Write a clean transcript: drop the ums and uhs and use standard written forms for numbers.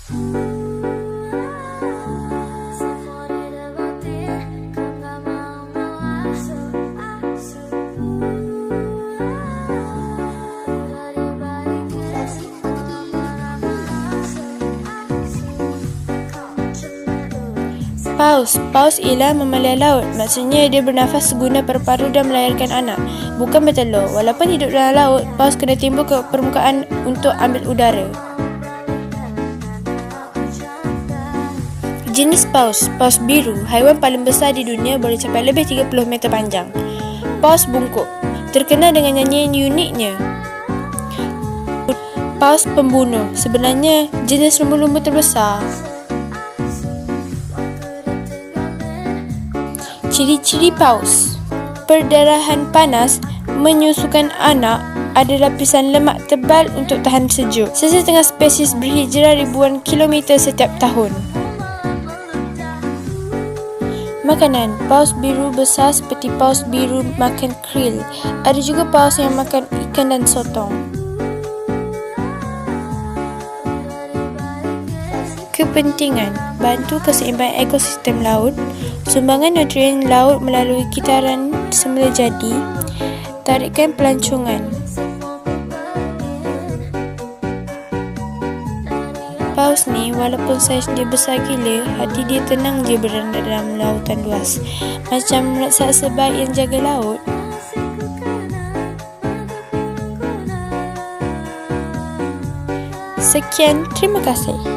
Paus ialah mamalia laut. Maksudnya dia bernafas guna paru-paru dan melahirkan anak, bukan bertelur. Walaupun hidup dalam laut, paus kena timbul ke permukaan untuk ambil udara. Jenis paus biru, haiwan paling besar di dunia, boleh capai lebih 30 meter panjang. Paus bungkuk, terkenal dengan nyanyian uniknya. Paus pembunuh, sebenarnya jenis lumba-lumba terbesar. Ciri-ciri paus: perdarahan panas, menyusukan anak, ada lapisan lemak tebal untuk tahan sejuk. Sesetengah spesies berhijrah ribuan kilometer setiap tahun. Makanan: paus biru besar seperti paus biru makan krill. Ada juga paus yang makan ikan dan sotong. Kepentingan: bantu keseimbangan ekosistem laut, sumbangan nutrien laut melalui kitaran semula jadi, tarikan pelancongan. Paus ni walaupun saiz dia besar gila, hati dia tenang je berada dalam lautan luas. Macam raksasa baik yang jaga laut. Sekian, terima kasih.